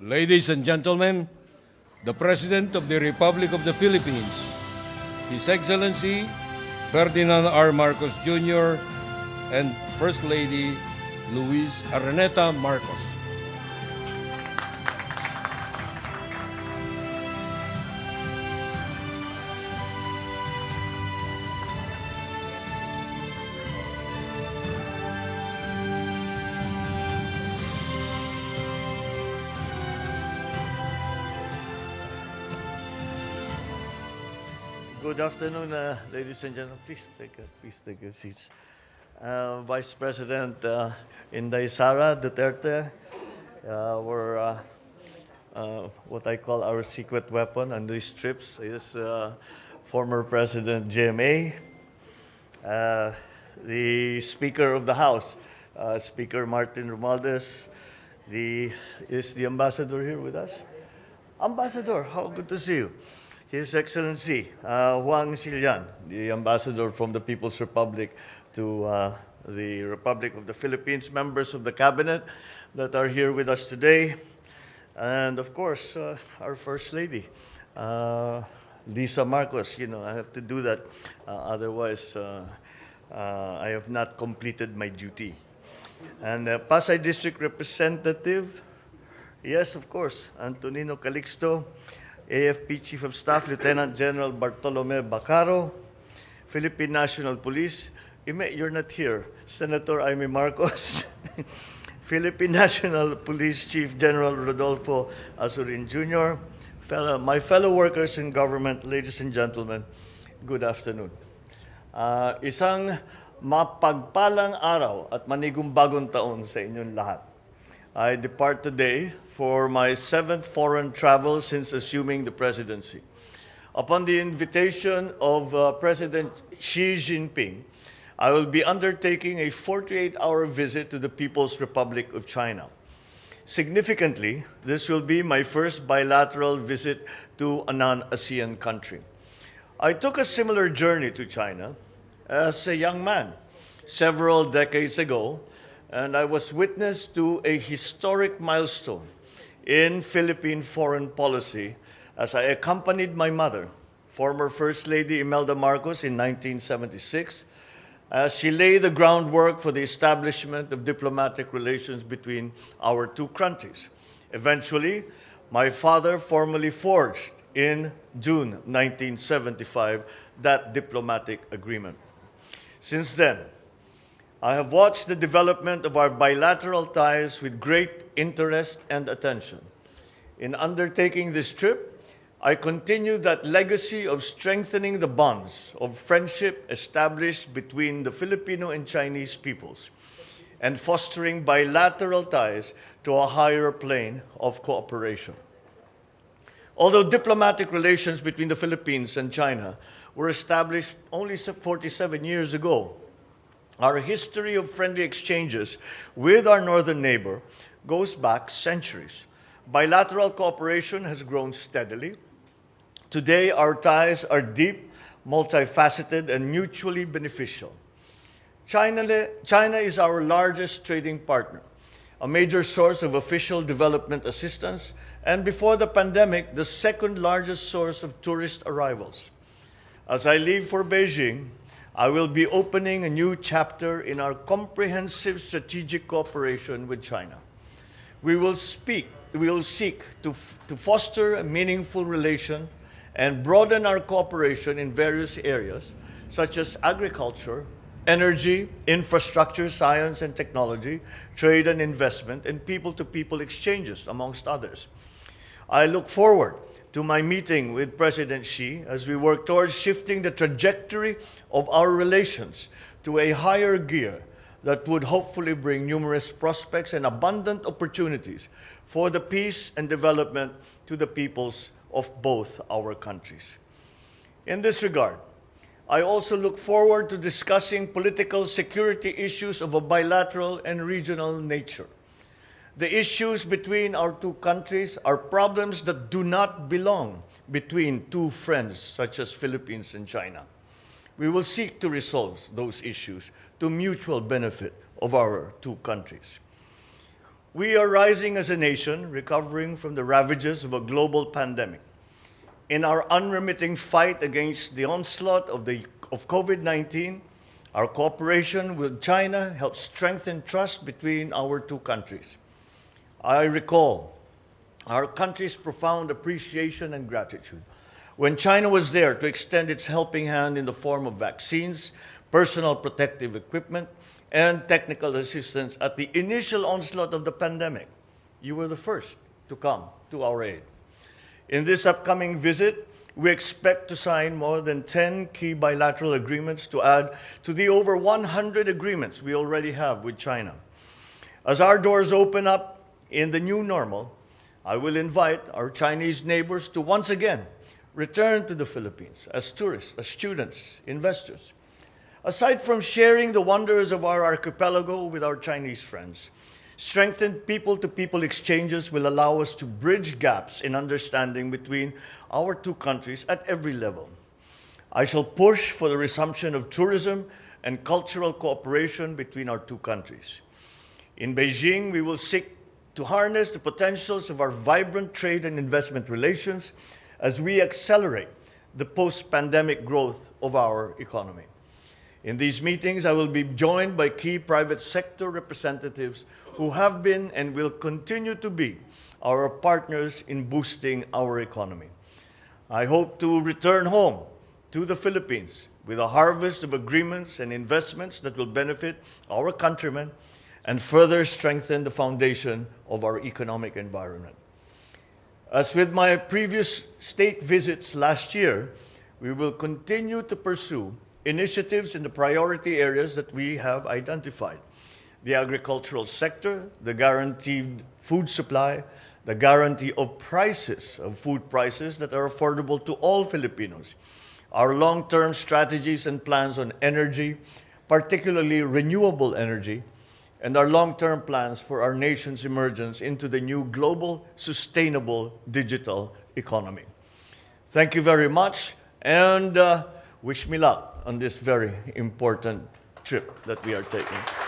Ladies and gentlemen, the President of the Republic of the Philippines, His Excellency Ferdinand R. Marcos Jr. and First Lady Luis Araneta Marcos. Good afternoon, ladies and gentlemen. Please take your seats. Vice President Inday Sara Duterte, what I call our secret weapon on these trips is former President GMA, the Speaker of the House, Speaker Martin Romualdez. Is the Ambassador here with us? Ambassador, how good to see you. His Excellency Huang Xilian, the Ambassador from the People's Republic to the Republic of the Philippines, members of the Cabinet that are here with us today, and of course, our First Lady, Lisa Marcos. You know, I have to do that, otherwise I have not completed my duty. And Pasay District Representative, yes, of course, Antonino Calixto, AFP Chief of Staff Lieutenant General Bartolome Bacaro, Philippine National Police, you're not here, Senator Amy Marcos, Philippine National Police Chief General Rodolfo Azurin Jr., my fellow workers in government, ladies and gentlemen, good afternoon. Isang mapagpalang araw at manigong bagong taon sa inyong lahat. I depart today for my 7th foreign travel since assuming the presidency. Upon the invitation of President Xi Jinping, I will be undertaking a 48-hour visit to the People's Republic of China. Significantly, this will be my first bilateral visit to a non-ASEAN country. I took a similar journey to China as a young man several decades ago, and I was witness to a historic milestone in Philippine foreign policy as I accompanied my mother, former First Lady Imelda Marcos, in 1976, as she laid the groundwork for the establishment of diplomatic relations between our two countries. Eventually, my father formally forged in June 1975 that diplomatic agreement. Since then, I have watched the development of our bilateral ties with great interest and attention. In undertaking this trip, I continue that legacy of strengthening the bonds of friendship established between the Filipino and Chinese peoples and fostering bilateral ties to a higher plane of cooperation. Although diplomatic relations between the Philippines and China were established only 47 years ago, our history of friendly exchanges with our northern neighbor goes back centuries. Bilateral cooperation has grown steadily. Today, our ties are deep, multifaceted, and mutually beneficial. China is our largest trading partner, a major source of official development assistance, and before the pandemic, the second largest source of tourist arrivals. As I leave for Beijing, I will be opening a new chapter in our comprehensive strategic cooperation with China. We will seek to foster a meaningful relation and broaden our cooperation in various areas, such as agriculture, energy, infrastructure, science and technology, trade and investment, and people-to-people exchanges, amongst others. I look forward to my meeting with President Xi as we work towards shifting the trajectory of our relations to a higher gear that would hopefully bring numerous prospects and abundant opportunities for the peace and development to the peoples of both our countries. In this regard, I also look forward to discussing political security issues of a bilateral and regional nature. The issues between our two countries are problems that do not belong between two friends such as Philippines and China. We will seek to resolve those issues to mutual benefit of our two countries. We are rising as a nation, recovering from the ravages of a global pandemic. In our unremitting fight against the onslaught of COVID-19, our cooperation with China helps strengthen trust between our two countries. I recall our country's profound appreciation and gratitude when China was there to extend its helping hand in the form of vaccines, personal protective equipment, and technical assistance at the initial onslaught of the pandemic. You were the first to come to our aid. In this upcoming visit, we expect to sign more than 10 key bilateral agreements to add to the over 100 agreements we already have with China. As our doors open up in the new normal, I will invite our Chinese neighbors to once again return to the Philippines as tourists, as students, investors. Aside from sharing the wonders of our archipelago with our Chinese friends, strengthened people-to-people exchanges will allow us to bridge gaps in understanding between our two countries at every level. I shall push for the resumption of tourism and cultural cooperation between our two countries. In Beijing, we will seek to harness the potentials of our vibrant trade and investment relations as we accelerate the post-pandemic growth of our economy. In these meetings, I will be joined by key private sector representatives who have been and will continue to be our partners in boosting our economy. I hope to return home to the Philippines with a harvest of agreements and investments that will benefit our countrymen and further strengthen the foundation of our economic environment. As with my previous state visits last year, we will continue to pursue initiatives in the priority areas that we have identified: the agricultural sector, the guaranteed food supply, the guarantee of prices, of food prices that are affordable to all Filipinos, our long-term strategies and plans on energy, particularly renewable energy, and our long-term plans for our nation's emergence into the new global, sustainable digital economy. Thank you very much, and wish me luck on this very important trip that we are taking.